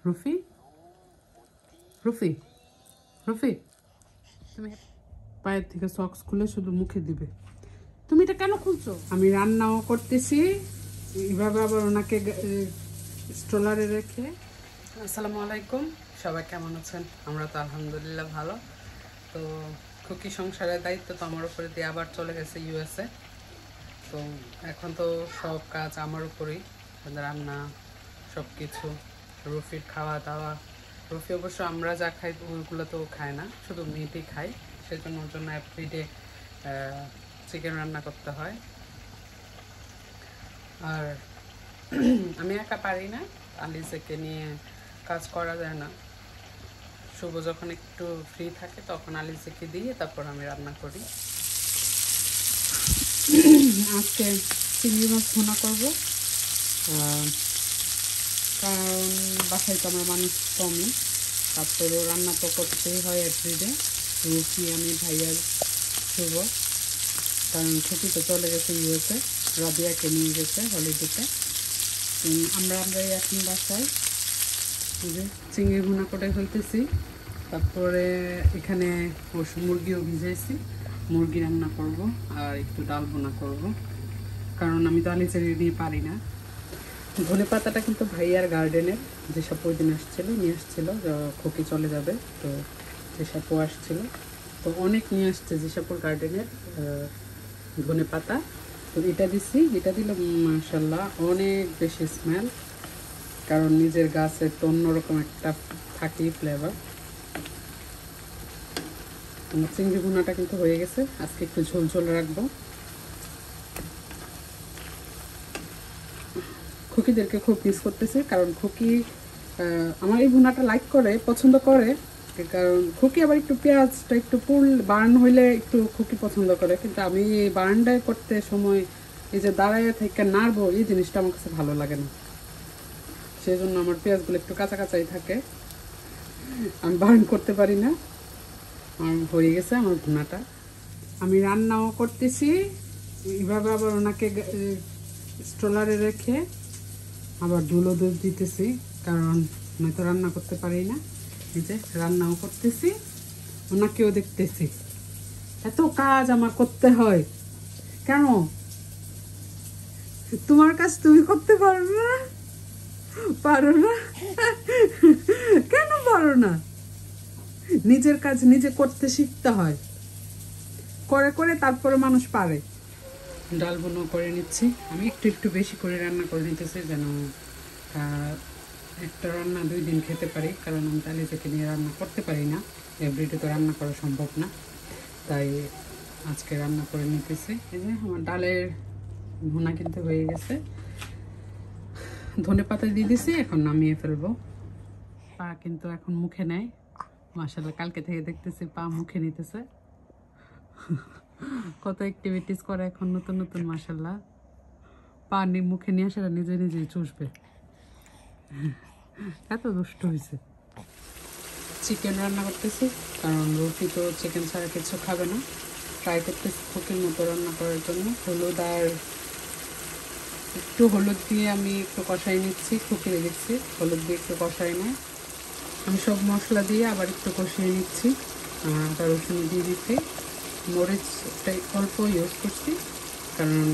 রুফি রুফি রুফি তুমি পায়ের থেকে সক্স খুলে শুধু মুখে দিবে। তুমি এটা কেন খুলছো? আমি রান্নাও করতেছি এইভাবে, আবার ওনাকে স্ট্রলারে রেখে। আসসালামু আলাইকুম, সবাই কেমন আছেন? আমরা তো আলহামদুলিল্লাহ ভালো। তো খুকি সংসারের দায়িত্ব তো আমার উপরে দিয়ে আবার চলে গেছে ইউএসএ। তো এখন তো সব কাজ আমার উপরেই, রান্না সব কিছু, রুফির খাওয়া দাওয়া। রুফি অবশ্য আমরা যা খাই ওইগুলো তো খায় না, শুধু মিটই খাই, সেজন্য ওর জন্য এভরিডে চিকেন রান্না করতে হয়। আর আমি একা পারি না, আলিজেকে নিয়ে কাজ করা যায় না। শুভ যখন একটু ফ্রি থাকে তখন আলিজেকে দিয়ে তারপর আমি রান্না করি। আজকে চিংড়ি মাছ ভুনা করবো, কারণ বাসায় তো আমরা মানুষ কমই, তারপরেও রান্না তো করতেই হয় এভরিডে। রুফি, আমি, ভাইয়ার, শুভ, কারণ ছুটি তো চলে গেছে ইউএসএ, রাবিয়াকে নিয়ে গেছে হলিডেতে। আমরা এখন বাসায় চিংড়ি ভুনা করে ফেলতেছি। তারপরে এখানে মুরগিও ভিজাইছি, মুরগি রান্না করব আর একটু ডাল ভুনা করব, কারণ আমি তো আলিচেরি নিয়ে পারি না। ধনে পাতাটা কিন্তু ভাইয়ার গার্ডেনের, যেসব ওই দিন নিয়ে আসছিল, খুকি চলে যাবে তো যেসব আসছিল, তো অনেক নিয়ে আসছে যেসব গার্ডেনের ধনে পাতা। তো এটা দিছি, এটা দিলে মাশাআল্লাহ অনেক বেশি স্মেল, কারণ নিজের গাছের তো অন্যরকম একটা থাকেই ফ্লেভার। চিংড়ি ভুনাটা কিন্তু হয়ে গেছে, আজকে একটু ঝোল ঝোল রাখবো। খুকিদেরকে খুব মিস করতেছি, কারণ খুকি আমার এই ভুনাটা লাইক করে, পছন্দ করে, কারণ খুকি আবার একটু পেঁয়াজটা একটু বার্ন হইলে একটু খুকি পছন্দ করে, কিন্তু আমি এই বার্নটাই করতে সময় এই যে দাঁড়াইয়া থেকে নাড়বো, এই জিনিসটা আমার কাছে ভালো লাগে না। সেই জন্য আমার পেঁয়াজগুলো একটু কাঁচা কাঁচাই থাকে, আমি বার্ন করতে পারি না। হয়ে গেছে আমার ভুনাটা, আমি রান্নাও করতেছি এইভাবে, আবার ওনাকে স্ট্রলারে রেখে আবার ধুলো দুধ দিতেছি, কারণ আমি তো রান্না করতে পারি না। এই যে রান্নাও করতেছি, ওনাকেও দেখতেছি, এত কাজ আমার করতে হয়। কেন তোমার কাজ তুমি করতে পারো না? পারো না? কেন পারো না? নিজের কাজ নিজে করতে শিখতে হয়, করে করে তারপরে মানুষ পারে। ডাল বোনা করে নিচ্ছি, আমি একটু একটু বেশি করে রান্না করে নিতেছি, যেন একটা রান্না 2 দিন খেতে পারি, কারণ আমি আলিজাকে নিয়ে রান্না করতে পারি না, এভরিডে তো রান্না করা সম্ভব না, তাই আজকে রান্না করে নিতেছি। এই যে আমার ডালের ভুনা কিন্তু হয়ে গেছে, ধনে পাতা দিয়ে দিছি, এখন নামিয়ে ফেলবো। পা কিন্তু এখন মুখে নেয়, মাশাআল্লাহ কালকে থেকে দেখতেছি পা মুখে নিতেছে, কত অ্যাক্টিভিটিস করে এখন নতুন নতুন, মাশাআল্লাহ। পা মুখে নিয়ে আসলে নিজে নিজেই চুষবে, এত দুষ্ট হয়েছে। চিকেন রান্না করতেছি, কারণ রুটি তো চিকেন ছাড়া কিছু খাবে না। ট্রাই করতেছি খুকির মতো রান্না করার জন্য। একটু হলুদ দিয়ে আমি একটু কষাই নিচ্ছি, খুকিরে দিচ্ছি, হলুদ দিয়ে একটু কষাই নেয়। আমি সব মশলা দিয়ে আবার একটু কষিয়ে নিচ্ছি, আদা রসুন দিয়ে দিচ্ছি। মরিচটাই অল্প ইউজ করছি, কারণ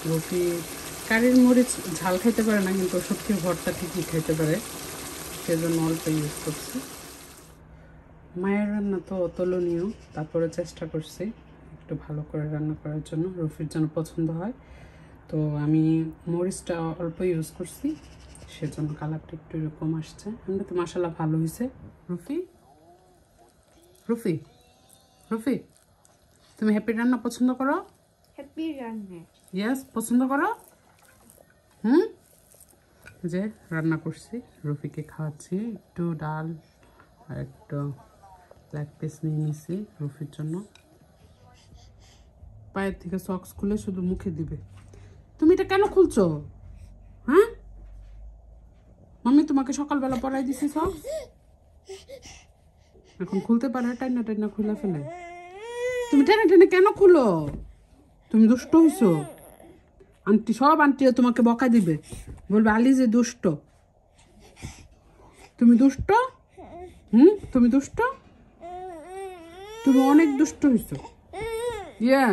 রুটি কারির মরিচ ঝাল খেতে পারে না, কিন্তু শুটকির ভর্তা ঠিকই খেতে পারে, সেজন্য অল্প ইউজ করছি। মায়ের রান্না তো অতুলনীয়, তারপরে চেষ্টা করছি একটু ভালো করে রান্না করার জন্য, রুফির যেন পছন্দ হয়। তো আমি মরিচটা অল্প ইউজ করছি, সেজন্য কালারটা একটু এরকম আসছে। আমরা তো মাশাআল্লাহ ভালো হয়েছে। রুফি রুফি রুফি তুমি হ্যাপি রান্না পছন্দ করো? হ্যাপি রান্না ইয়েস, পছন্দ করো। যে রান্না করছি, রুফিকে খাওয়াচ্ছি, একটু ডাল আর একটু লেগ পিস নিয়ে নিছি রুফির জন্য। পায়ের থেকে সক্স খুলে শুধু মুখে দিবে। তুমি এটা কেন খুলছো? হ্যাঁ, মাম্মি তোমাকে সকালবেলা পরাই দিছি সক্স, এখন খুলতে পারে? টাইনা টাইনা খুলে ফেলে। তুমি টেনে টেনে কেন খুলো? তুমি দুষ্ট হইছো। আন্টিরা তোমাকে বকা দিবে, বলবে আলি যে দুষ্ট। তুমি দুষ্ট? তুমি দুষ্ট? তুমি অনেক দুষ্ট হইছো। ইয়া